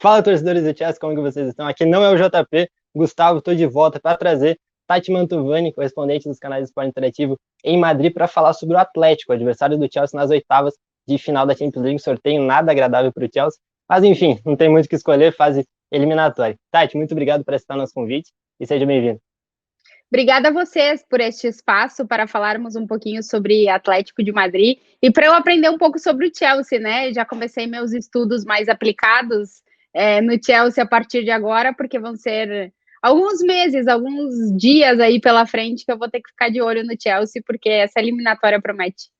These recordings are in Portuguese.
Fala, torcedores do Chelsea, como que vocês estão? Aqui não é o JP, Gustavo, estou de volta para trazer Tati Mantovani, correspondente dos canais do Esporte Interativo em Madrid, para falar sobre o Atlético, adversário do Chelsea nas oitavas de final da Champions League, sorteio nada agradável para o Chelsea, mas enfim, não tem muito o que escolher, fase eliminatória. Tati, muito obrigado por aceitar nosso convite e seja bem-vindo. Obrigada a vocês por este espaço para falarmos um pouquinho sobre Atlético de Madrid e para eu aprender um pouco sobre o Chelsea, né? Já comecei meus estudos mais aplicados no Chelsea a partir de agora, porque vão ser alguns meses, alguns dias aí pela frente que eu vou ter que ficar de olho no Chelsea, porque essa eliminatória promete.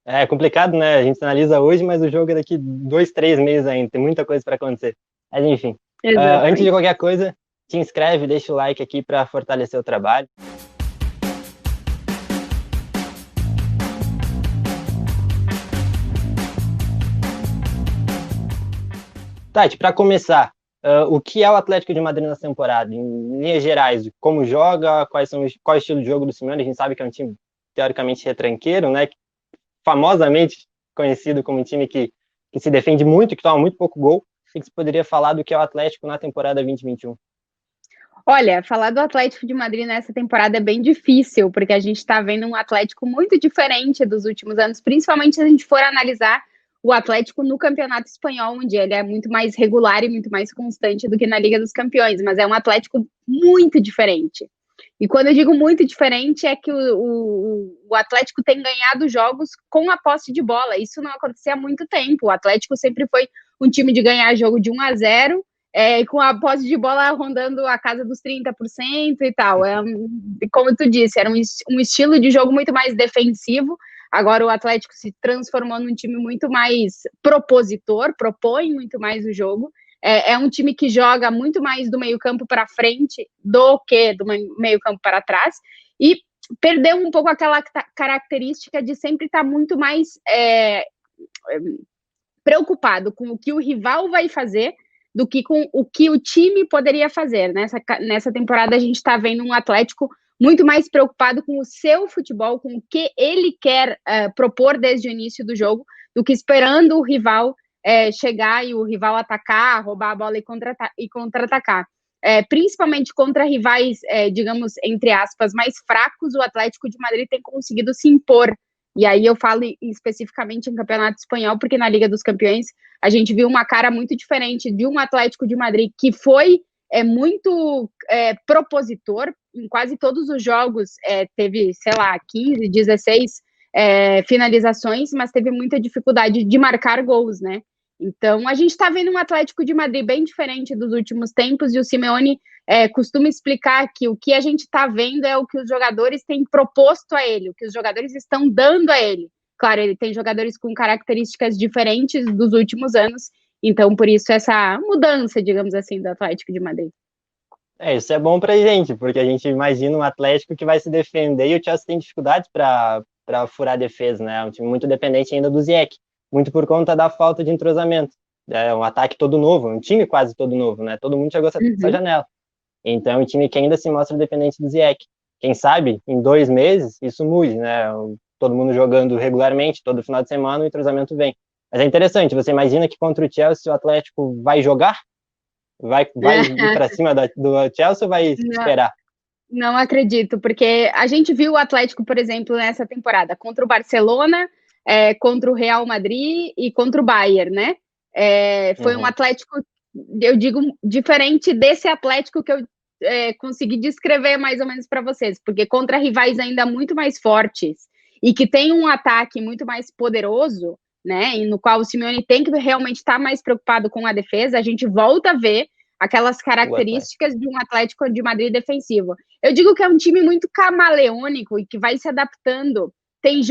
É complicado, né? A gente analisa hoje, mas o jogo é daqui 2, 3 meses ainda, tem muita coisa para acontecer. Mas enfim, antes de Exatamente. qualquer coisa, te inscreve, deixa o like aqui para fortalecer o trabalho. Tati, para começar, o que é o Atlético de Madrid nessa temporada? Em linhas gerais, como joga, qual é o estilo de jogo do Simeone? A gente sabe que é um time teoricamente retranqueiro, né? Famosamente conhecido como um time que se defende muito, que toma muito pouco gol. O que você poderia falar do que é o Atlético na temporada 2021? Olha, falar do Atlético de Madrid nessa temporada é bem difícil, porque a gente está vendo um Atlético muito diferente dos últimos anos, principalmente se a gente for analisar o Atlético no Campeonato Espanhol, onde ele é muito mais regular e muito mais constante do que na Liga dos Campeões, mas é um Atlético muito diferente. E quando eu digo muito diferente, é que o Atlético tem ganhado jogos com a posse de bola. Isso não acontecia há muito tempo. O Atlético sempre foi um time de ganhar jogo de 1-0, com a posse de bola rondando a casa dos 30% e tal. Como tu disse, era um estilo de jogo muito mais defensivo. Agora o Atlético se transformou num time muito mais propositor, propõe muito mais o jogo. É um time que joga muito mais do meio-campo para frente do que do meio-campo para trás. E perdeu um pouco aquela característica de sempre estar muito mais preocupado com o que o rival vai fazer do que com o que o time poderia fazer. Nessa temporada a gente está vendo um Atlético muito mais preocupado com o seu futebol, com o que ele quer propor desde o início do jogo, do que esperando o rival chegar e o rival atacar, roubar a bola e contra-atacar. Principalmente contra rivais, digamos, entre aspas, mais fracos, o Atlético de Madrid tem conseguido se impor. E aí eu falo especificamente em Campeonato Espanhol, porque na Liga dos Campeões a gente viu uma cara muito diferente de um Atlético de Madrid que foi muito propositor. Em quase todos os jogos teve, sei lá, 15, 16 finalizações, mas teve muita dificuldade de marcar gols, né? Então, a gente está vendo um Atlético de Madrid bem diferente dos últimos tempos, e o Simeone costuma explicar que o que a gente está vendo é o que os jogadores têm proposto a ele, o que os jogadores estão dando a ele. Claro, ele tem jogadores com características diferentes dos últimos anos, então por isso essa mudança, digamos assim, do Atlético de Madrid. Isso é bom pra gente, porque a gente imagina um Atlético que vai se defender e o Chelsea tem dificuldades para furar a defesa, né? É um time muito dependente ainda do Ziyech, muito por conta da falta de entrosamento. É um ataque todo novo, um time quase todo novo, né? Todo mundo chegou essa janela. Então, é um time que ainda se mostra dependente do Ziyech. Quem sabe, em 2 meses, isso mude, né? Todo mundo jogando regularmente, todo final de semana, o entrosamento vem. Mas é interessante, você imagina que contra o Chelsea o Atlético vai jogar? Vai ir para cima do Chelsea ou vai Não, esperar? não acredito, porque a gente viu o Atlético, por exemplo, nessa temporada, contra o Barcelona, contra o Real Madrid e contra o Bayern, né? Foi um Uhum. Atlético, eu digo, diferente desse Atlético que eu consegui descrever mais ou menos para vocês, porque contra rivais ainda muito mais fortes e que tem um ataque muito mais poderoso, né? E no qual o Simeone tem que realmente estar mais preocupado com a defesa, a gente volta a ver aquelas O Atlético. características de um Atlético de Madrid defensivo. Eu digo que é um time muito camaleônico e que vai se adaptando. Tem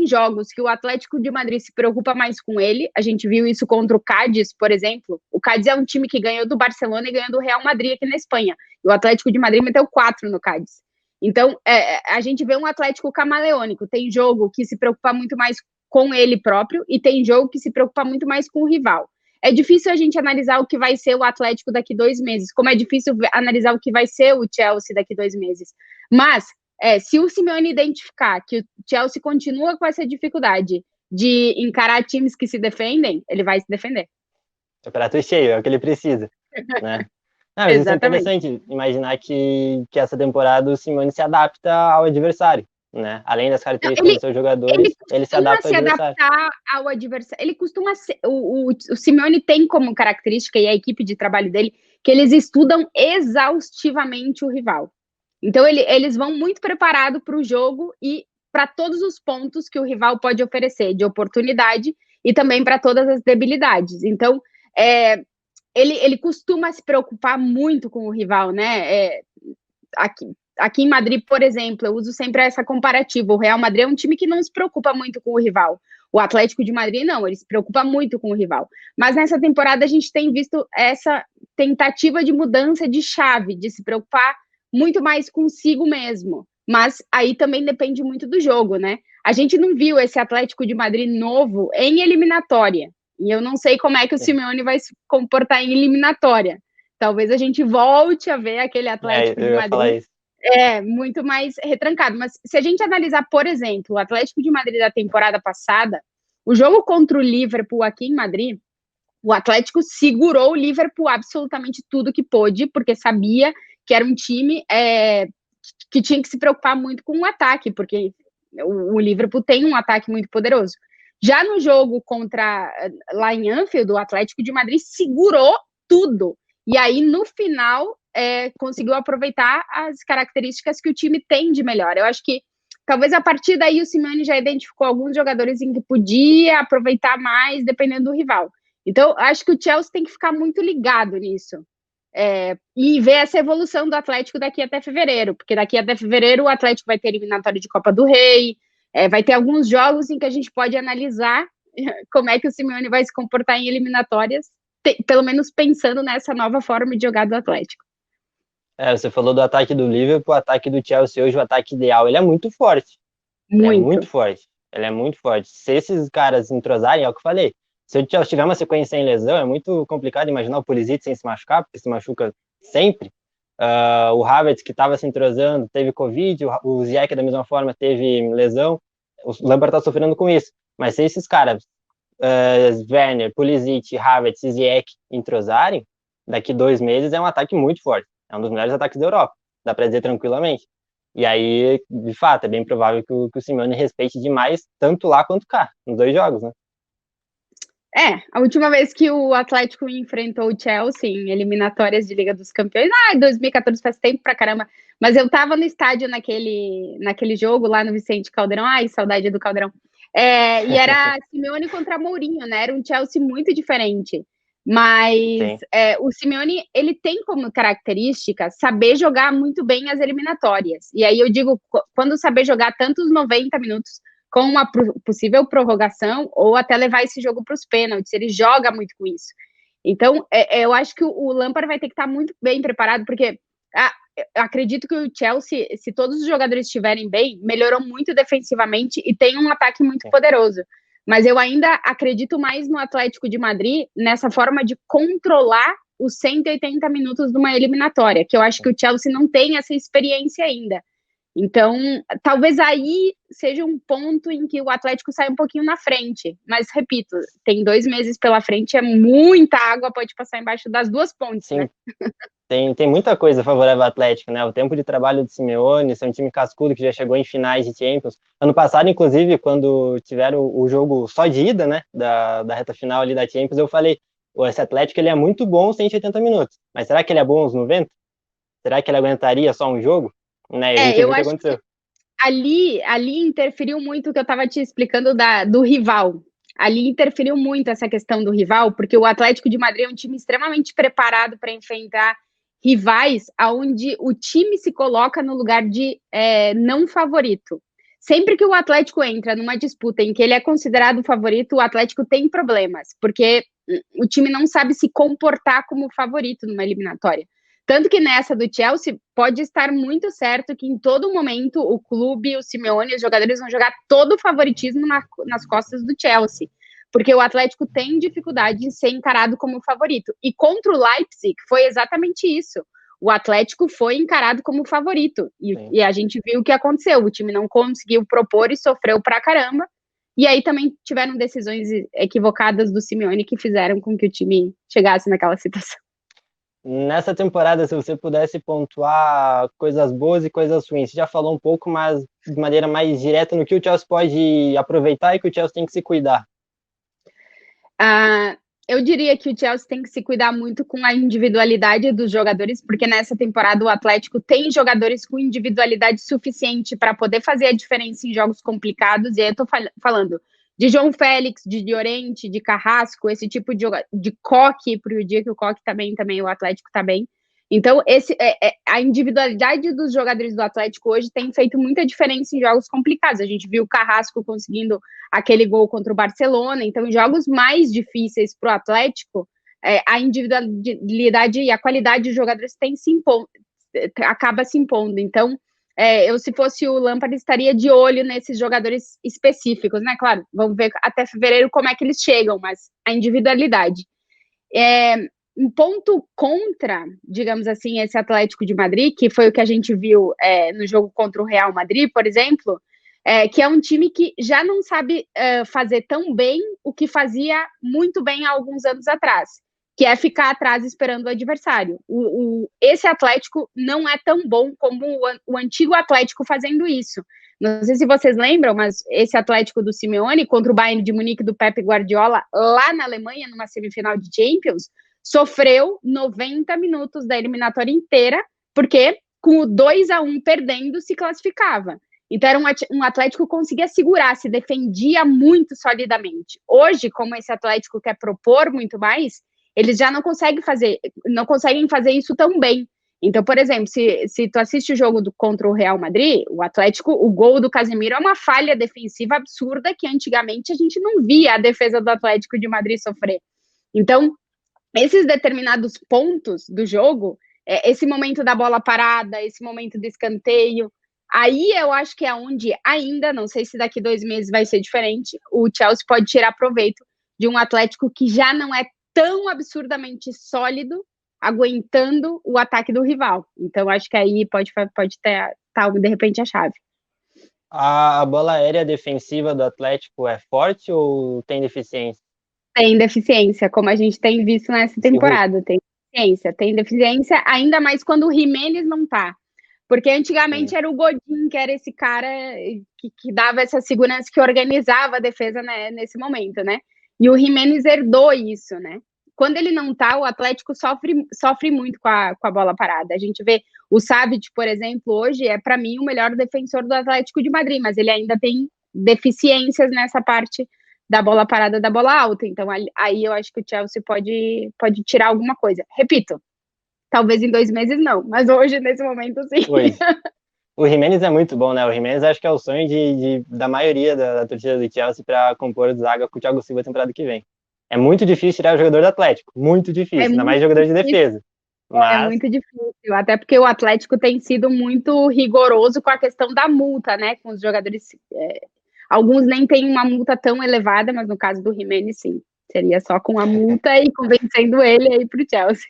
jogos que o Atlético de Madrid se preocupa mais com ele. A gente viu isso contra o Cádiz, por exemplo. O Cádiz é um time que ganhou do Barcelona e ganhou do Real Madrid aqui na Espanha. E o Atlético de Madrid meteu 4 no Cádiz. Então, a gente vê um Atlético camaleônico. Tem jogo que se preocupa muito mais com ele próprio e tem jogo que se preocupa muito mais com o rival. É difícil a gente analisar o que vai ser o Atlético daqui 2 meses, como é difícil analisar o que vai ser o Chelsea daqui 2 meses. Mas, se o Simeone identificar que o Chelsea continua com essa dificuldade de encarar times que se defendem, ele vai se defender. é prato cheio, é o que ele precisa, né? Não, mas isso é Exatamente. interessante, imaginar que essa temporada o Simeone se adapta ao adversário, né? Além das Não, características ele, dos seus ele jogadores, ele se costuma adapta ao se adversário. adaptar ao adversário. Ele costuma ser, o Simeone tem como característica, e a equipe de trabalho dele, que eles estudam exaustivamente o rival. Então, eles vão muito preparados para o jogo e para todos os pontos que o rival pode oferecer, de oportunidade e também para todas as debilidades. Então, ele costuma se preocupar muito com o rival, né? Aqui em Madrid, por exemplo, eu uso sempre essa comparativa. O Real Madrid é um time que não se preocupa muito com o rival. O Atlético de Madrid, não, ele se preocupa muito com o rival. Mas nessa temporada a gente tem visto essa tentativa de mudança de chave, de se preocupar muito mais consigo mesmo. Mas aí também depende muito do jogo, né? A gente não viu esse Atlético de Madrid novo em eliminatória. E eu não sei como é que o Simeone vai se comportar em eliminatória. Talvez a gente volte a ver aquele Atlético de Eu ia falar Madrid isso. muito mais retrancado. Mas se a gente analisar, por exemplo, o Atlético de Madrid da temporada passada, o jogo contra o Liverpool aqui em Madrid, o Atlético segurou o Liverpool absolutamente tudo que pôde, porque sabia que era um time que tinha que se preocupar muito com o ataque, porque o Liverpool tem um ataque muito poderoso. Já no jogo contra lá em Anfield, o Atlético de Madrid segurou tudo. E aí, no final, conseguiu aproveitar as características que o time tem de melhor. Eu acho que talvez a partir daí o Simeone já identificou alguns jogadores em que podia aproveitar mais, dependendo do rival. Então, acho que o Chelsea tem que ficar muito ligado nisso. E ver essa evolução do Atlético daqui até fevereiro, porque daqui até fevereiro o Atlético vai ter eliminatória de Copa do Rei, vai ter alguns jogos em que a gente pode analisar como é que o Simeone vai se comportar em eliminatórias, pelo menos pensando nessa nova forma de jogar do Atlético. Você falou do ataque do Liverpool, o ataque do Chelsea hoje, o ataque ideal, ele é muito forte. Ele é muito Muito. forte. Ele é muito forte. Se esses caras entrosarem, é o que eu falei. Se o Chelsea tiver uma sequência em lesão, é muito complicado imaginar o Pulisic sem se machucar, porque se machuca sempre. O Havertz, que estava se entrosando, teve Covid, o Ziyech, da mesma forma, teve lesão. O Lampard está sofrendo com isso. Mas se esses caras, Werner, Pulisic, Havertz e Ziyech entrosarem, daqui 2 meses é um ataque muito forte. É um dos melhores ataques da Europa. Dá para dizer tranquilamente. E aí, de fato, é bem provável que o Simeone respeite demais, tanto lá quanto cá, nos 2 jogos, né? A última vez que o Atlético enfrentou o Chelsea em eliminatórias de Liga dos Campeões, 2014 faz tempo pra caramba, mas eu tava no estádio naquele jogo lá no Vicente Caldeirão, saudade do Caldeirão, e era Simeone contra Mourinho, né, era um Chelsea muito diferente, mas o Simeone, ele tem como característica saber jogar muito bem as eliminatórias, e aí eu digo, quando saber jogar tantos 90 minutos, com uma possível prorrogação ou até levar esse jogo para os pênaltis. Ele joga muito com isso. Então, eu acho que o Lampard vai ter que estar muito bem preparado, porque acredito que o Chelsea, se todos os jogadores estiverem bem, melhorou muito defensivamente e tem um ataque muito poderoso. Mas eu ainda acredito mais no Atlético de Madrid, nessa forma de controlar os 180 minutos de uma eliminatória, que eu acho que o Chelsea não tem essa experiência ainda. Então, talvez aí seja um ponto em que o Atlético sai um pouquinho na frente. Mas, repito, tem 2 meses pela frente, muita água pode passar embaixo das duas pontes, Sim. né? Tem muita coisa favorável ao Atlético, né? O tempo de trabalho do Simeone, ser um time cascudo que já chegou em finais de Champions. Ano passado, inclusive, quando tiveram o jogo só de ida, né? Da reta final ali da Champions, eu falei, esse Atlético ele é muito bom 180 minutos, mas será que ele é bom aos 90? Será que ele aguentaria só um jogo? Né? E a gente viu o que acho aconteceu. que ali interferiu muito o que eu estava te explicando do rival. Ali interferiu muito essa questão do rival, porque o Atlético de Madrid é um time extremamente preparado para enfrentar rivais onde o time se coloca no lugar de não favorito. Sempre que o Atlético entra numa disputa em que ele é considerado favorito, o Atlético tem problemas, porque o time não sabe se comportar como favorito numa eliminatória. Tanto que nessa do Chelsea, pode estar muito certo que em todo momento o clube, o Simeone, os jogadores vão jogar todo o favoritismo nas costas do Chelsea, porque o Atlético tem dificuldade em ser encarado como favorito. E contra o Leipzig foi exatamente isso. O Atlético foi encarado como favorito. E a gente viu o que aconteceu. O time não conseguiu propor e sofreu pra caramba. E aí também tiveram decisões equivocadas do Simeone que fizeram com que o time chegasse naquela situação. Nessa temporada, se você pudesse pontuar coisas boas e coisas ruins, você já falou um pouco, mas de maneira mais direta, no que o Chelsea pode aproveitar e que o Chelsea tem que se cuidar. Eu diria que o Chelsea tem que se cuidar muito com a individualidade dos jogadores, porque nessa temporada o Atlético tem jogadores com individualidade suficiente para poder fazer a diferença em jogos complicados, e aí eu tô falando de João Félix, de Llorente, de Carrasco, esse tipo de Coque, para o dia que o Coque tá bem também, o Atlético tá bem. Então, a individualidade dos jogadores do Atlético hoje tem feito muita diferença em jogos complicados. A gente viu o Carrasco conseguindo aquele gol contra o Barcelona. Então, em jogos mais difíceis para o Atlético, a individualidade e a qualidade dos jogadores acaba se impondo. Então, eu, se fosse o Lampard, estaria de olho nesses jogadores específicos, né? Claro, vamos ver até fevereiro como é que eles chegam, mas a individualidade. Um ponto contra, digamos assim, esse Atlético de Madrid, que foi o que a gente viu no jogo contra o Real Madrid, por exemplo, que é um time que já não sabe fazer tão bem o que fazia muito bem há alguns anos atrás, que é ficar atrás esperando o adversário. Esse Atlético não é tão bom como o antigo Atlético fazendo isso. Não sei se vocês lembram, mas esse Atlético do Simeone contra o Bayern de Munique do Pep Guardiola, lá na Alemanha, numa semifinal de Champions, sofreu 90 minutos da eliminatória inteira, porque com o 2-1 perdendo, se classificava. Então era um Atlético que conseguia segurar, se defendia muito solidamente. Hoje, como esse Atlético quer propor muito mais, eles já não conseguem fazer isso tão bem. Então, por exemplo, se tu assiste o jogo contra o Real Madrid, o Atlético, o gol do Casemiro é uma falha defensiva absurda que antigamente a gente não via a defesa do Atlético de Madrid sofrer. Então, esses determinados pontos do jogo, esse momento da bola parada, esse momento do escanteio, aí eu acho que é onde ainda, não sei se daqui 2 meses vai ser diferente, o Chelsea pode tirar proveito de um Atlético que já não é tão absurdamente sólido, aguentando o ataque do rival. Então, acho que aí pode ter, de repente, a chave. A bola aérea defensiva do Atlético é forte ou tem deficiência? Tem deficiência, como a gente tem visto nessa temporada. Tem deficiência, ainda mais quando o Giménez não tá. Porque antigamente era o Godin, que era esse cara que dava essa segurança, que organizava a defesa, né, nesse momento, né? E o Giménez herdou isso, né? Quando ele não tá, o Atlético sofre muito com a bola parada. A gente vê o Savic, por exemplo, hoje para mim, o melhor defensor do Atlético de Madrid, mas ele ainda tem deficiências nessa parte da bola parada, da bola alta. Então, aí eu acho que o Chelsea pode tirar alguma coisa. Repito, talvez em 2 meses não, mas hoje, nesse momento, sim. Pois. O Giménez é muito bom, né? O Giménez acho que é o sonho da maioria da torcida do Chelsea para compor zaga com o Thiago Silva temporada que vem. É muito difícil tirar o jogador do Atlético, muito difícil, ainda mais jogador de defesa. Mas... É muito difícil, até porque o Atlético tem sido muito rigoroso com a questão da multa, né? Com os jogadores. Alguns nem têm uma multa tão elevada, mas no caso do Giménez, sim. Seria só com a multa e convencendo ele aí para o Chelsea.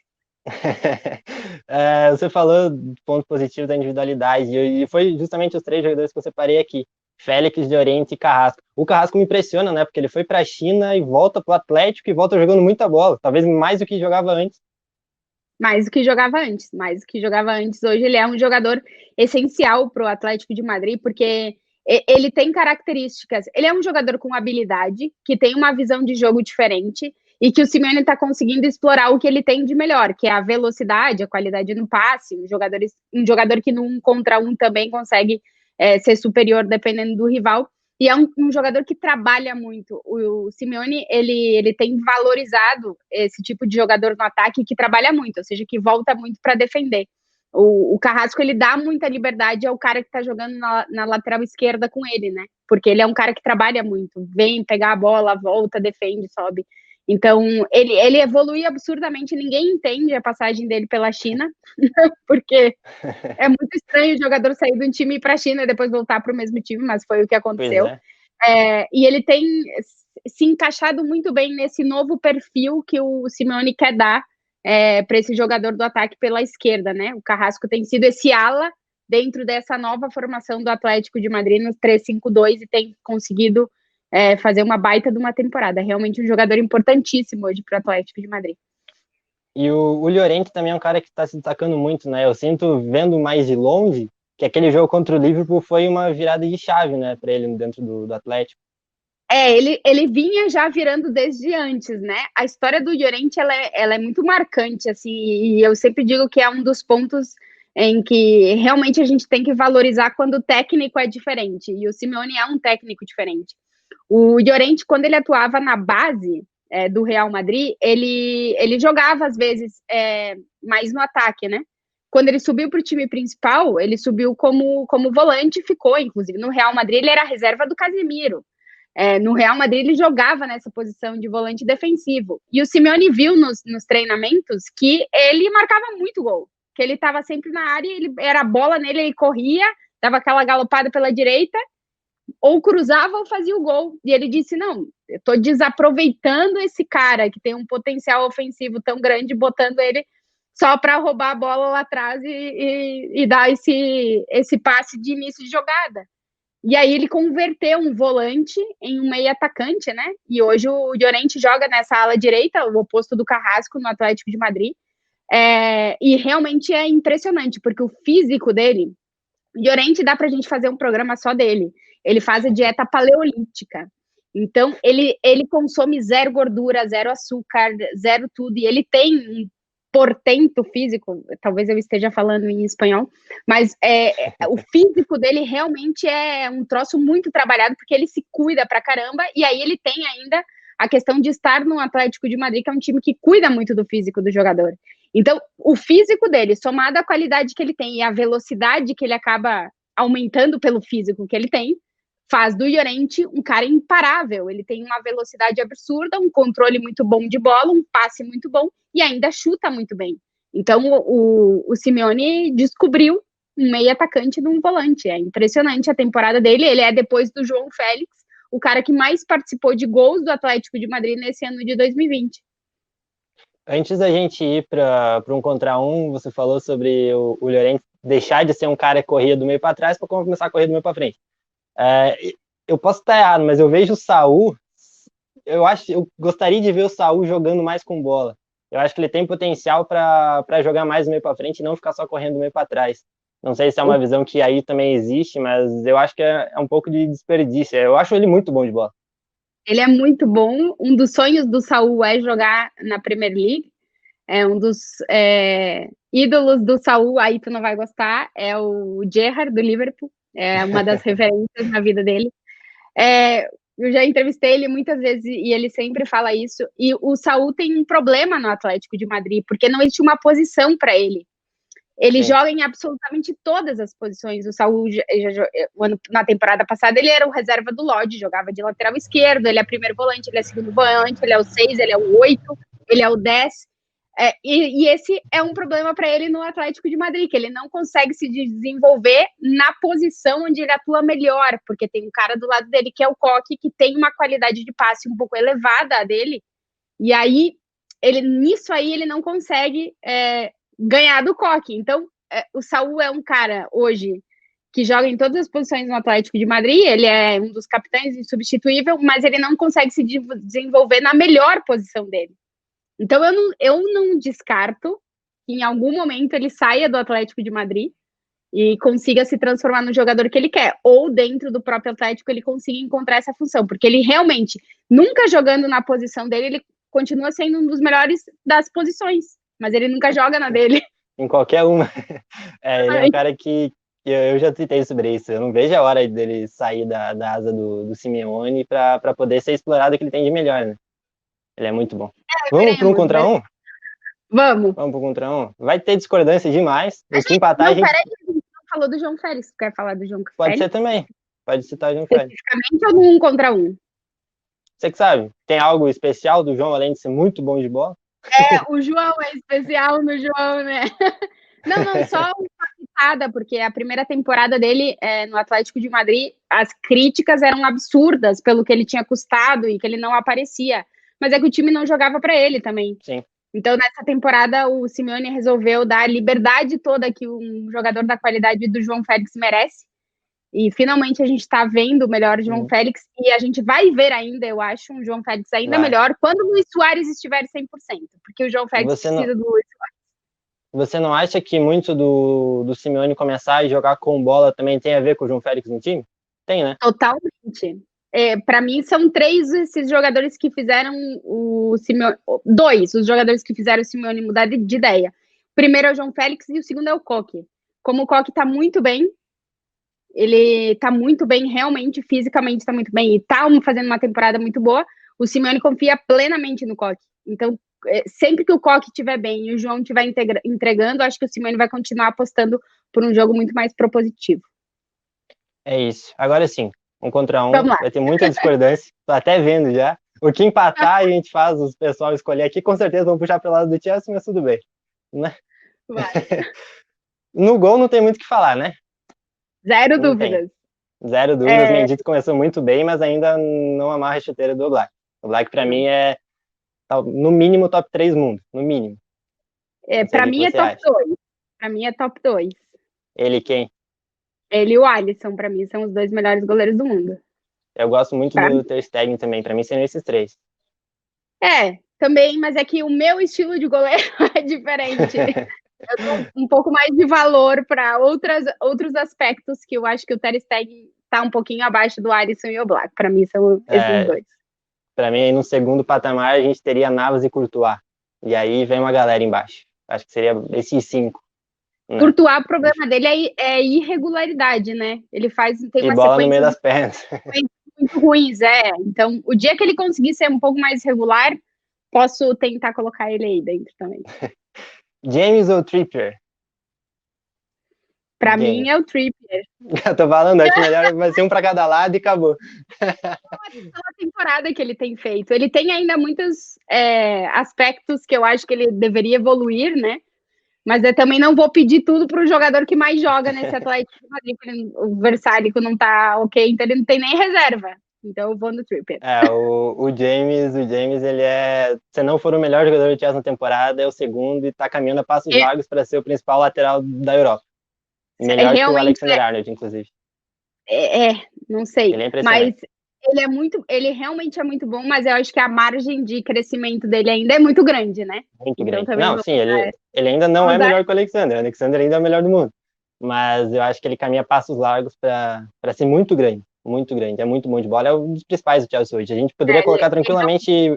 Você falou do ponto positivo da individualidade, e foi justamente os 3 jogadores que eu separei aqui: Félix, Llorente e Carrasco. O Carrasco me impressiona, né? Porque ele foi para a China e volta para o Atlético e volta jogando muita bola, talvez mais do que jogava antes. Mais do que jogava antes. Hoje ele é um jogador essencial para o Atlético de Madrid, porque ele tem características. Ele é um jogador com habilidade, que tem uma visão de jogo diferente, e que o Simeone está conseguindo explorar o que ele tem de melhor, que é a velocidade, a qualidade no passe, um jogador que no 1 contra 1 também consegue ser superior dependendo do rival, e é um jogador que trabalha muito. O Simeone, ele tem valorizado esse tipo de jogador no ataque que trabalha muito, ou seja, que volta muito para defender. O Carrasco, ele dá muita liberdade ao cara que está jogando na lateral esquerda com ele, né? Porque ele é um cara que trabalha muito, vem pegar a bola, volta, defende, sobe. Então, ele evolui absurdamente, ninguém entende a passagem dele pela China, porque é muito estranho o jogador sair de um time e ir para a China e depois voltar para o mesmo time, mas foi o que aconteceu. E ele tem se encaixado muito bem nesse novo perfil que o Simeone quer dar para esse jogador do ataque pela esquerda, né? O Carrasco tem sido esse ala dentro dessa nova formação do Atlético de Madrid no 3-5-2 e tem conseguido fazer uma baita de uma temporada. Realmente um jogador importantíssimo hoje para o Atlético de Madrid. E o Llorente também é um cara que está se destacando muito, né? Eu sinto, vendo mais de longe, que aquele jogo contra o Liverpool foi uma virada de chave, né, para ele dentro do Atlético. Ele vinha já virando desde antes, né? A história do Llorente, ela é muito marcante, assim, e eu sempre digo que é um dos pontos em que realmente a gente tem que valorizar quando o técnico é diferente, e o Simeone é um técnico diferente. O Llorente, quando ele atuava na base do Real Madrid, ele jogava, às vezes, mais no ataque, né? Quando ele subiu para o time principal, ele subiu como volante e ficou, inclusive, no Real Madrid, ele era a reserva do Casemiro. No Real Madrid ele jogava nessa posição de volante defensivo. E o Simeone viu nos treinamentos que ele marcava muito gol, que ele estava sempre na área, ele era a bola nele, ele corria, dava aquela galopada pela direita, ou cruzava ou fazia o gol. E ele disse, não, eu estou desaproveitando esse cara que tem um potencial ofensivo tão grande, botando ele só para roubar a bola lá atrás e dar esse passe de início de jogada. E aí ele converteu um volante em um meio atacante, né? E hoje o Llorente joga nessa ala direita, o oposto do Carrasco no Atlético de Madrid. E realmente é impressionante, porque o físico dele, Llorente dá pra gente fazer um programa só dele. Ele faz a dieta paleolítica. Então, ele consome zero gordura, zero açúcar, zero tudo. E ele tem um portento físico, talvez eu esteja falando em espanhol, mas o físico dele realmente é um troço muito trabalhado, porque ele se cuida pra caramba, e aí ele tem ainda a questão de estar no Atlético de Madrid, que é um time que cuida muito do físico do jogador. Então, o físico dele, somado à qualidade que ele tem e a velocidade que ele acaba aumentando pelo físico que ele tem, faz do Llorente um cara imparável. Ele tem uma velocidade absurda, um controle muito bom de bola, um passe muito bom e ainda chuta muito bem. Então, o Simeone descobriu um meio atacante num volante. É impressionante a temporada dele. Ele é, depois do João Félix, o cara que mais participou de gols do Atlético de Madrid nesse ano de 2020. Antes da gente ir para um contra um, você falou sobre o Llorente deixar de ser um cara que corria do meio para trás para começar a correr do meio para frente. Eu posso estar errado, mas eu vejo o Saúl, eu gostaria de ver o Saúl jogando mais com bola. Eu acho que ele tem potencial para jogar mais do meio para frente e não ficar só correndo do meio para trás. Não sei se é uma visão que aí também existe, mas eu acho que é um pouco de desperdício. Eu acho ele muito bom de bola. Ele é muito bom. Um dos sonhos do Saúl é jogar na Premier League. É um dos ídolos do Saúl, aí tu não vai gostar, é o Gerrard, do Liverpool. É uma das referências na vida dele. Eu já entrevistei ele muitas vezes e ele sempre fala isso. E o Saúl tem um problema no Atlético de Madrid, porque não existe uma posição para ele. Ele joga em absolutamente todas as posições. O Saúl, na temporada passada, ele era o reserva do Lodge, jogava de lateral esquerdo, ele é primeiro volante, ele é segundo volante, ele é o 6, ele é o 8, ele é o 10. E esse é um problema para ele no Atlético de Madrid, que ele não consegue se desenvolver na posição onde ele atua melhor, porque tem um cara do lado dele que é o Koke, que tem uma qualidade de passe um pouco elevada a dele, e aí, nisso aí, ele não consegue ganhar do Koke. Então, o Saúl é um cara, hoje, que joga em todas as posições no Atlético de Madrid, ele é um dos capitães insubstituível, mas ele não consegue se desenvolver na melhor posição dele. Então, eu não descarto que em algum momento ele saia do Atlético de Madrid e consiga se transformar no jogador que ele quer, ou dentro do próprio Atlético ele consiga encontrar essa função, porque ele realmente, nunca jogando na posição dele, ele continua sendo um dos melhores das posições, mas ele nunca joga na dele. Em qualquer uma. Ele é um cara que eu já citei sobre isso, eu não vejo a hora dele sair da asa do Simeone para poder ser explorado o que ele tem de melhor, né? Ele é muito bom. Vamos para um contra um? Vamos para um contra um. Vai ter discordância demais. Os que empatar, peraí, a gente não falou do João Félix. Quer falar do João Félix? Pode ser também. Pode citar o João Félix. Especificamente ou no 1 contra 1? Você que sabe. Tem algo especial do João, além de ser muito bom de bola? O João é especial no João, né? Não, só uma pitada, porque a primeira temporada dele no Atlético de Madrid, as críticas eram absurdas pelo que ele tinha custado e que ele não aparecia. Mas é que o time não jogava para ele também. Sim. Então, nessa temporada, o Simeone resolveu dar a liberdade toda que um jogador da qualidade do João Félix merece. E finalmente a gente está vendo o melhor João Félix, e a gente vai ver ainda, eu acho, um João Félix ainda melhor quando o Luis Soares estiver 100%, porque o João Félix precisa do Luis Soares. Você não acha que muito do Simeone começar a jogar com bola também tem a ver com o João Félix no time? Tem, né? Totalmente. Para mim, são 3 esses jogadores que fizeram o Simeone... 2 os jogadores que fizeram o Simeone mudar de ideia. O primeiro é o João Félix e o segundo é o Koke. Como o Koke tá muito bem, ele tá muito bem, realmente, fisicamente tá muito bem, e tá fazendo uma temporada muito boa, o Simeone confia plenamente no Koke. Então, sempre que o Koke estiver bem e o João estiver entregando, acho que o Simeone vai continuar apostando por um jogo muito mais propositivo. É isso. Agora sim, 1 contra 1, vai ter muita discordância, tô até vendo já. O que empatar, a gente faz o pessoal escolher aqui, com certeza vão puxar pelo lado do Chelsea, mas tudo bem. Né? No gol não tem muito o que falar, né? Zero dúvidas. Zero dúvidas, Mendy começou muito bem, mas ainda não amarra a chuteira do Oblak. O Oblak, pra mim, é no mínimo top 3 mundo, no mínimo. Pra mim é top 2. Pra mim é top 2. Ele quem? Ele e o Alisson, pra mim, são os 2 melhores goleiros do mundo. Eu gosto muito do Ter Stegen também, pra mim seriam esses 3. Também, mas é que o meu estilo de goleiro é diferente. Eu dou um pouco mais de valor para outros aspectos que eu acho que o Ter Stegen tá um pouquinho abaixo do Alisson e o Oblak. Para mim são esses 2. Para mim, no segundo patamar, a gente teria Navas e Courtois. E aí vem uma galera embaixo. Acho que seria esses 5. Né? Courtois, o problema dele é irregularidade, né? Ele tem uma bola no meio das pernas. Muito ruins, Então, o dia que ele conseguir ser um pouco mais regular, posso tentar colocar ele aí dentro também. James ou Trippier? Pra mim é o Trippier. Eu tô falando, acho melhor vai ser um pra cada lado e acabou. Pela temporada que ele tem feito. Ele tem ainda muitos aspectos que eu acho que ele deveria evoluir, né? Mas eu também não vou pedir tudo pro jogador que mais joga nesse Atlético de Madrid. O Versálico não tá ok, então ele não tem nem reserva. Então eu vou no Trippier. O James, ele se não for o melhor jogador do Chelsea na temporada, é o segundo e tá caminhando a passos largos para ser o principal lateral da Europa. Melhor que o Alexander-Arnold, inclusive. Não sei. Ele é impressionante. Mas ele realmente é muito bom, mas eu acho que a margem de crescimento dele ainda é muito grande, né? Muito grande. Não, sim, ele ainda não é melhor que o Alexander. O Alexander ainda é o melhor do mundo. Mas eu acho que ele caminha passos largos para ser muito grande. Muito grande. É muito bom de bola. É um dos principais do Chelsea hoje. A gente poderia colocar tranquilamente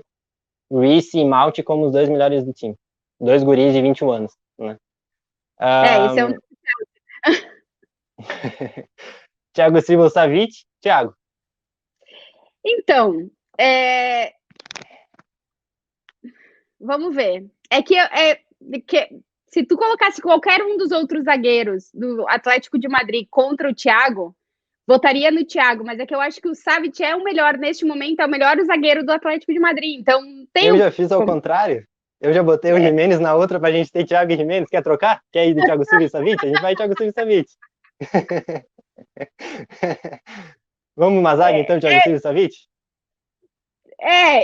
Reece e Mount como os 2 melhores do time. 2 guris de 21 anos. Né? Esse é um... Thiago Silva ou Savic? Thiago. Então, vamos ver. É que se tu colocasse qualquer um dos outros zagueiros do Atlético de Madrid contra o Thiago, votaria no Thiago, mas é que eu acho que o Savic é o melhor, neste momento, é o melhor zagueiro do Atlético de Madrid, então eu já fiz ao contrário. Eu já botei o Jimenez na outra pra gente ter Thiago e Jimenez. Quer trocar? Quer ir do Thiago Silva e Savic? A gente vai Thiago Silva e Savic. Vamos uma zaga, então, Thiago Silva e Savic?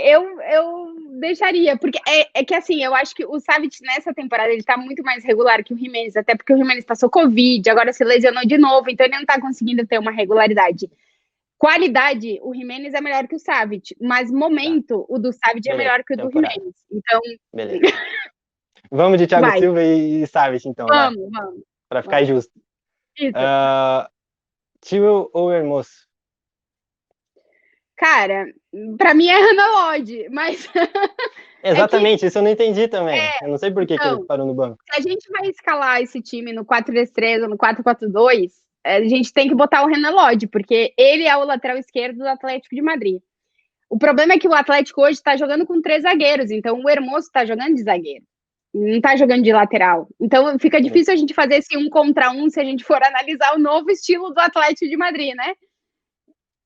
Eu deixaria, porque é que assim, eu acho que o Savic nessa temporada ele tá muito mais regular que o Jimenez, até porque o Jimenez passou Covid, agora se lesionou de novo, então ele não tá conseguindo ter uma regularidade. Qualidade, o Jimenez é melhor que o Savic, mas momento, o do Savic é melhor que o do Jimenez. Então. Beleza. Vamos de Thiago Silva e Savic, então. Vamos. Pra ficar justo. Tio ou Hermoso? Cara, pra mim é Hannah Lodge, mas... Exatamente, isso eu não entendi também. Eu não sei por que ele parou no banco. Se a gente vai escalar esse time no 4-3-3 ou no 4-4-2, a gente tem que botar o Renan Lodge, porque ele é o lateral esquerdo do Atlético de Madrid. O problema é que o Atlético hoje tá jogando com 3 zagueiros, então o Hermoso tá jogando de zagueiro, não tá jogando de lateral. Então fica difícil a gente fazer esse 1 contra 1 se a gente for analisar o novo estilo do Atlético de Madrid, né?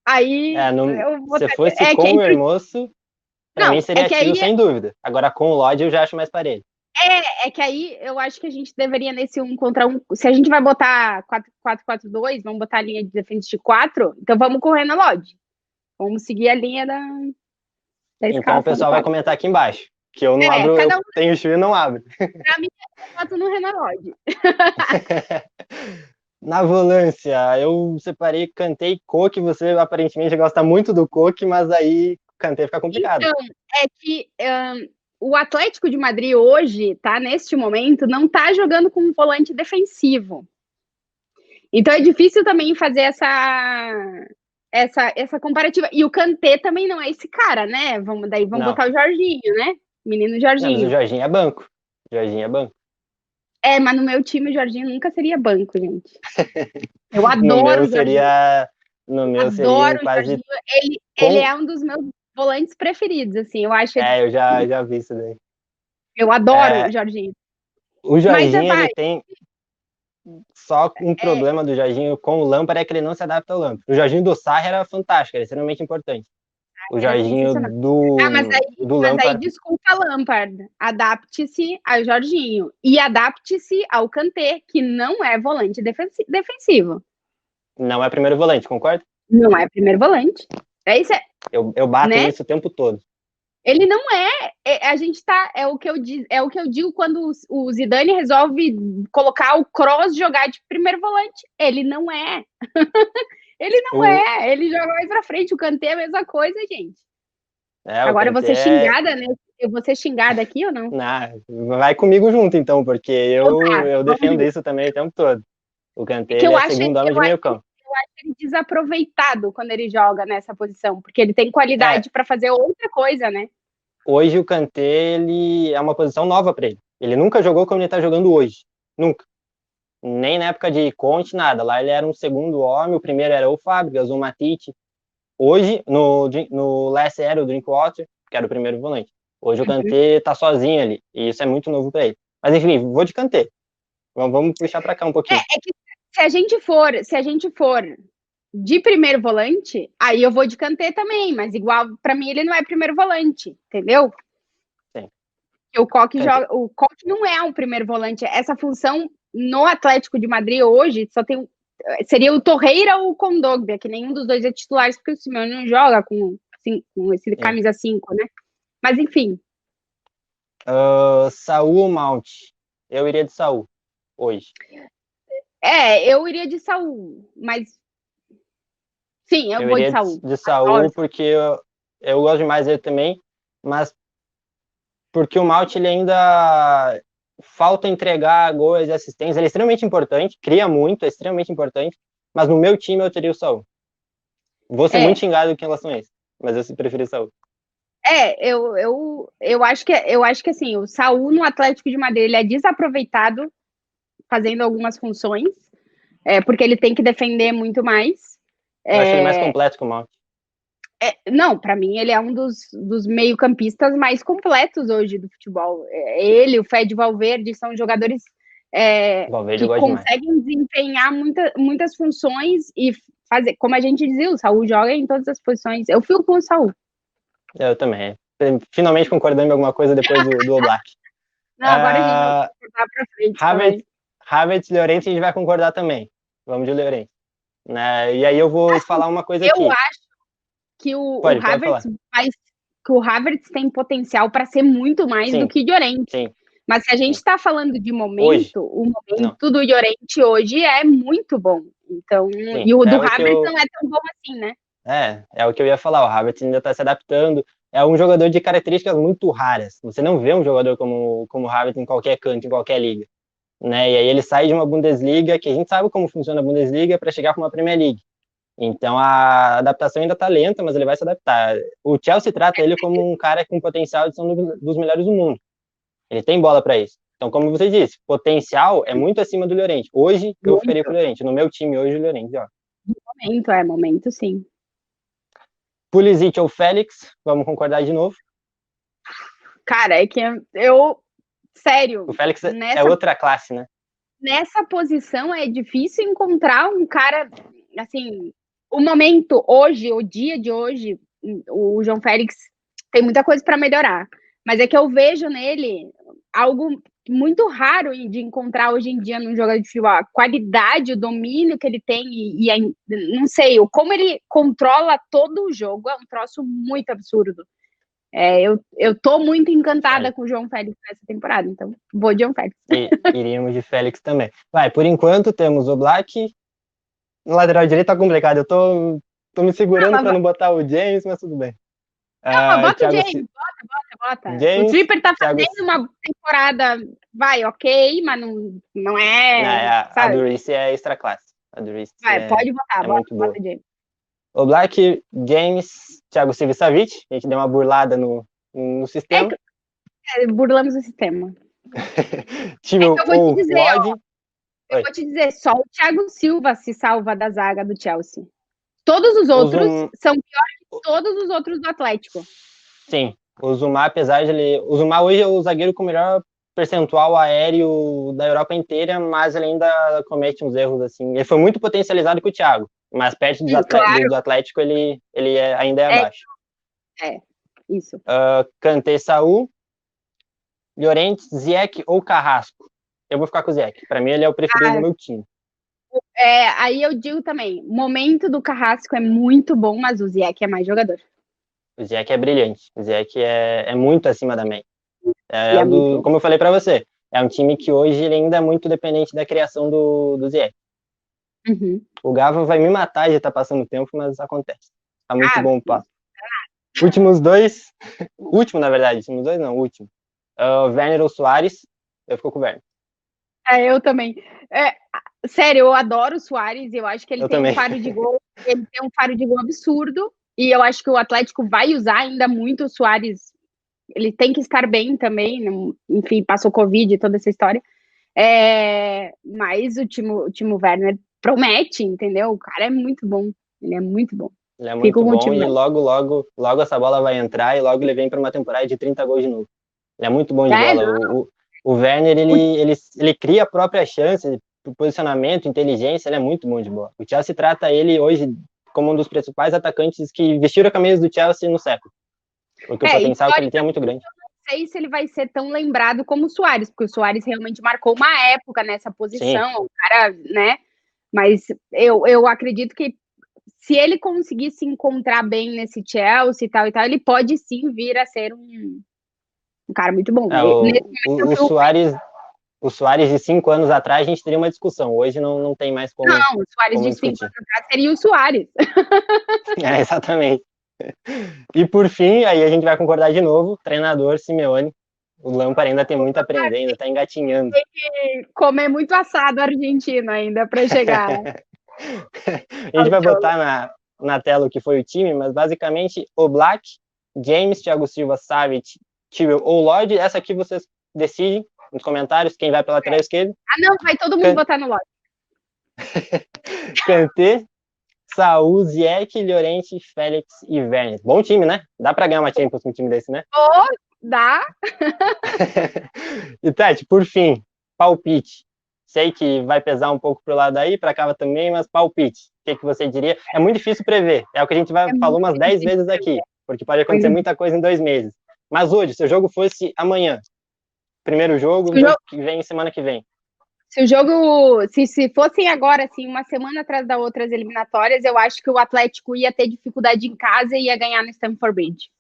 Aí, se fosse com o Hermoso, pra mim seria tio, sem dúvida. Agora com o Lodge eu já acho mais parelho. É que aí eu acho que a gente deveria nesse 1 contra 1, se a gente vai botar 4-4-2, vamos botar a linha de defesa de 4, então vamos com o Renan Lodge. Vamos seguir a linha da então o pessoal vai comentar aqui embaixo, que eu não abro, eu tenho o e não abro. Pra mim, eu boto no Renan Lodge. Na volância, eu separei Kanté e Coque. Você aparentemente gosta muito do Coque, mas aí Kanté fica complicado. Então, é que o Atlético de Madrid hoje, tá, neste momento, não tá jogando com um volante defensivo. Então é difícil também fazer essa comparativa. E o Kanté também não é esse cara, né? Vamos Não, botar o Jorginho, né? Menino não, mas o Jorginho. Jorginho é banco. O Jorginho é banco. Mas no meu time o Jorginho nunca seria banco, gente. Eu No adoro meu o Jorginho. seria, no meu seria Adoro em o quase Jorginho. Ele com. é um dos meus volantes preferidos, assim. Eu acho ele. Eu já vi isso daí. Eu adoro o É, Jorginho. o Mas Jorginho, vai, ele tem só um problema do Jorginho com o Lampard é que ele não se adapta ao Lampard. O Jorginho do Sarri era fantástico, era extremamente importante. O era Jorginho sensacional. do Mas aí, Lampard desculpa, Lampard. Adapte-se ao Jorginho. E adapte-se ao Kanté, que não é volante defensivo. não é primeiro volante, concorda? Não é primeiro volante. É isso, Eu bato né? nisso o tempo todo. Ele não a gente tá, é o que eu digo quando o Zidane resolve colocar o Kroos jogar de primeiro volante. Ele não é. Ele não O, é. Ele joga mais pra frente. O Kanté é a mesma coisa, gente. o Agora eu vou Kanté ser xingada, né? Eu vou ser xingada aqui ou não? vai comigo junto, então, porque Então tá, eu vamos defendo junto. isso também o tempo todo. O Kanté, É que ele é segundo homem de meio campo. eu acho ele desaproveitado quando ele joga nessa posição, porque ele tem É, qualidade para fazer outra coisa, né? hoje o Kanté, ele é uma posição nova para ele. Ele nunca jogou como ele está jogando hoje. Nunca. Nem na época de Conte, nada. Lá ele era um segundo homem, o primeiro era o Fábricas, o Matite. Hoje, no last era o Drinkwater, que era o primeiro volante. Hoje o Kanté tá sozinho ali, e isso é muito novo para ele. Mas enfim, vou de Kanté. Vamos puxar para cá um pouquinho. É que se a gente for de primeiro volante, aí eu vou de Kanté também, mas igual para mim ele não é primeiro volante, entendeu? Sim. Kanté. O Coque não é um primeiro volante. Essa função no Atlético de Madrid hoje só tem seria o Torreira ou o Kondogbia, que nenhum dos dois é titular, porque o Simeone não joga com esse Sim. camisa 5, né? Mas enfim. Saul ou Mount? Eu iria de Saul hoje. Eu iria de Saul, mas sim, eu vou de iria Saul. de Saul porque eu gosto demais dele também, mas porque o Mount ele ainda falta entregar gols e assistências. Ele é extremamente importante, cria muito, é extremamente importante, mas no meu time eu teria o Saul. Vou ser muito xingado com relação a isso, mas eu prefiro o Saul. Eu acho que assim, o Saul no Atlético de Madrid ele é desaproveitado fazendo algumas funções, porque ele tem que defender muito mais. Eu acho ele mais completo que o Mount. Não, para mim ele é um dos meio-campistas mais completos hoje do futebol. Ele, o Fede Valverde, são jogadores Valverde eu que gosto demais. conseguem desempenhar muitas funções e fazer, como a gente dizia, o Saul joga em todas as posições. Eu fico com o Saul. Eu também. Finalmente concordando em alguma coisa depois do Oblak. Não, agora a gente vai concordar para frente também. Havertz e Llorente a gente vai concordar também. Vamos de Llorente. Né? E aí eu vou falar uma coisa aqui. Eu acho que Pode falar. que o Havertz tem potencial para ser muito mais do que Llorente. Sim. Mas se a gente está falando de momento, hoje, o momento do Llorente hoje é muito bom. Então, sim, e o do Havertz não é tão bom assim, né? É o que eu ia falar. O Havertz ainda está se adaptando. É um jogador de características muito raras. Você não vê um jogador como o Havertz em qualquer canto, em qualquer liga. Né? E aí ele sai de uma Bundesliga, que a gente sabe como funciona a Bundesliga, para chegar para uma Premier League. Então a adaptação ainda está lenta, mas ele vai se adaptar. O Chelsea trata ele como um cara com potencial de ser um dos melhores do mundo. Ele tem bola para isso. Então, como você disse, potencial é muito acima do Llorente. Hoje eu ficaria com o Llorente. No meu time hoje o Llorente, ó. Momento sim. Pulisic ou Félix, vamos concordar de novo. Cara, é que sério. O Félix é outra classe, né? Nessa posição é difícil encontrar um cara, assim, o momento hoje, o dia de hoje, o João Félix tem muita coisa para melhorar. Mas é que eu vejo nele algo muito raro de encontrar hoje em dia num jogador de futebol. A qualidade, o domínio que ele tem não sei, como ele controla todo o jogo é um troço muito absurdo. Eu tô muito encantada com o João Félix nessa temporada, então vou de João Félix. E iríamos de Félix também. Vai, por enquanto temos o Black. No lateral direito tá complicado. Eu tô me segurando para não botar o James, mas tudo bem. Bota o Thiago James, bota. O James, Tripper tá Thiago... fazendo uma temporada, ok, mas não é. A do Reece é extra classe. A do Reece pode botar, muito boa. bota o James. O Black, James, Thiago Silva e Savic. A gente deu uma burlada no sistema. Burlamos o sistema. Time eu vou te dizer, eu vou te dizer, só o Thiago Silva se salva da zaga do Chelsea. Todos os outros são piores que todos os outros do Atlético. Sim, o Zuma, apesar de ele... O Zuma hoje é o zagueiro com o melhor percentual aéreo da Europa inteira, mas ele ainda comete uns erros, assim. Ele foi muito potencializado com o Thiago, mas perto do Atlético ele ainda é abaixo. Isso. Kanté, Saúl, Llorente, Ziyech ou Carrasco? Eu vou ficar com o Ziyech. Para mim, ele é o preferido do meu time. Aí eu digo também, o momento do Carrasco é muito bom, mas o Ziyech é mais jogador. O Ziyech é brilhante. O Ziyech é muito acima da média. Como eu falei para você, é um time que hoje ele ainda é muito dependente da criação do Ziyech. Uhum. O Gava vai me matar de estar passando o tempo, mas acontece. Tá muito bom o passo. Últimos dois. Último, na verdade. Últimos dois, não. Último. Werner ou Soares. Eu fico com o Werner. Eu também. Sério, eu adoro o Soares. Eu acho que ele tem um faro de gol. Ele tem um faro de gol absurdo. E eu acho que o Atlético vai usar ainda muito o Soares. Ele tem que estar bem também. Enfim, passou Covid e toda essa história. Mas o Timo Werner promete, entendeu? O cara é muito bom. Ele é muito bom. Ele é muito bom e logo essa bola vai entrar e logo ele vem para uma temporada de 30 gols de novo. Ele é muito bom de bola. O Werner, ele cria a própria chance, posicionamento, inteligência, ele é muito bom de bola. O Chelsea trata ele hoje como um dos principais atacantes que vestiram a camisa do Chelsea no século. Porque o potencial que ele tem é muito grande. Eu não sei se ele vai ser tão lembrado como o Soares, porque o Soares realmente marcou uma época nessa posição. Sim. O cara, né? Mas eu acredito que se ele conseguir se encontrar bem nesse Chelsea e tal, ele pode sim vir a ser um cara muito bom. O Soares de 5 anos atrás, a gente teria uma discussão. Hoje não tem mais como. Não, o Soares de 5 anos atrás seria o Soares. Exatamente. E por fim, aí a gente vai concordar de novo, treinador Simeone. O Lampard ainda tem muito a aprender, ainda tá engatinhando. Tem que comer muito assado argentino ainda para chegar. A gente vai botar na tela o que foi o time, mas basicamente o Black, James, Thiago Silva, Savic, Chilwell ou Lodge. Essa aqui vocês decidem nos comentários quem vai pela lateral esquerda. Não, vai todo mundo botar no Lodge. Kanté, Saúl, Ziyech, Llorente, Félix e Werner. Bom time, né? Dá pra ganhar uma Champions com um time desse, né? Dá. E Tati, por fim, palpite. Sei que vai pesar um pouco pro lado aí, pra cá também, mas palpite. O que você diria? É muito difícil prever. É o que a gente falou umas 10 vezes aqui, porque pode acontecer muita coisa em 2 meses. Mas hoje, se o jogo fosse amanhã, primeiro jogo que vem, semana que vem. Se o jogo, se fossem agora, assim, uma semana atrás da outra as eliminatórias, eu acho que o Atlético ia ter dificuldade em casa e ia ganhar no Stamford Bridge.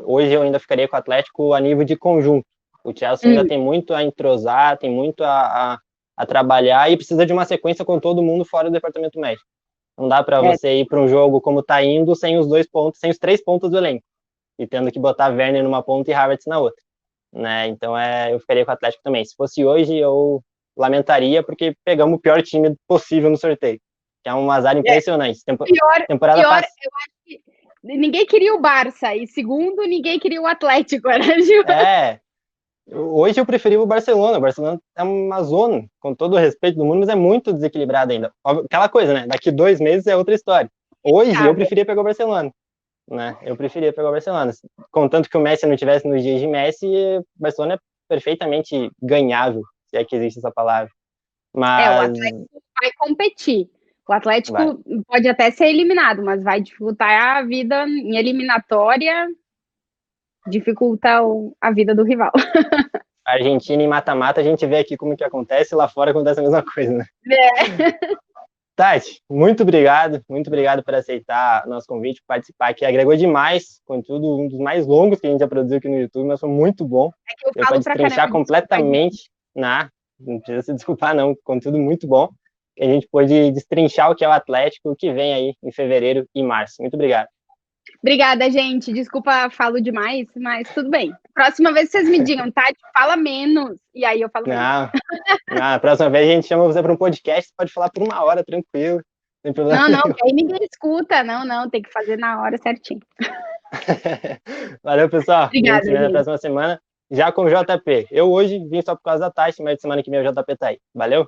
Hoje eu ainda ficaria com o Atlético a nível de conjunto. O Chelsea ainda tem muito a entrosar, tem muito a trabalhar e precisa de uma sequência com todo mundo fora do departamento médico. Não dá para você ir para um jogo como tá indo sem os 2 pontos, sem os 3 pontos do elenco. E tendo que botar Werner numa ponta e Havertz na outra. Né? Então eu ficaria com o Atlético também. Se fosse hoje, eu lamentaria, porque pegamos o pior time possível no sorteio. Que é um azar impressionante. Temporada eu acho que ninguém queria o Barça, e segundo, ninguém queria o Atlético. Hoje eu preferi o Barcelona. O Barcelona é uma zona, com todo o respeito do mundo, mas é muito desequilibrado ainda. Aquela coisa, né? Daqui 2 meses é outra história. Hoje eu preferia pegar o Barcelona. Né? Eu preferia pegar o Barcelona. Contanto que o Messi não estivesse nos dias de Messi, o Barcelona é perfeitamente ganhável, se é que existe essa palavra. Mas... o Atlético vai competir. O Atlético pode até ser eliminado, mas vai dificultar a vida em eliminatória, dificulta a vida do rival. Argentina em mata-mata, a gente vê aqui como que acontece, lá fora acontece a mesma coisa, né? Tati, muito obrigado por aceitar nosso convite, participar aqui, agregou demais, conteúdo um dos mais longos que a gente já produziu aqui no YouTube, mas foi muito bom. É que eu Deu falo para pra destrinchar caramba, completamente, não precisa se desculpar não, conteúdo muito bom, que a gente pôde destrinchar o que é o Atlético, o que vem aí em fevereiro e março. Muito obrigado. Obrigada, gente. Desculpa, falo demais, mas tudo bem. Próxima vez vocês me digam, Tati, fala menos. E aí eu falo menos. Na próxima vez a gente chama você para um podcast, você pode falar por 1 hora, tranquilo. Sem problema Não, aí ninguém escuta. Não, tem que fazer na hora certinho. Valeu, pessoal. Obrigada, a gente se vê na próxima semana, já com o JP. Eu hoje vim só por causa da Tati, mas semana que vem o JP tá aí. Valeu?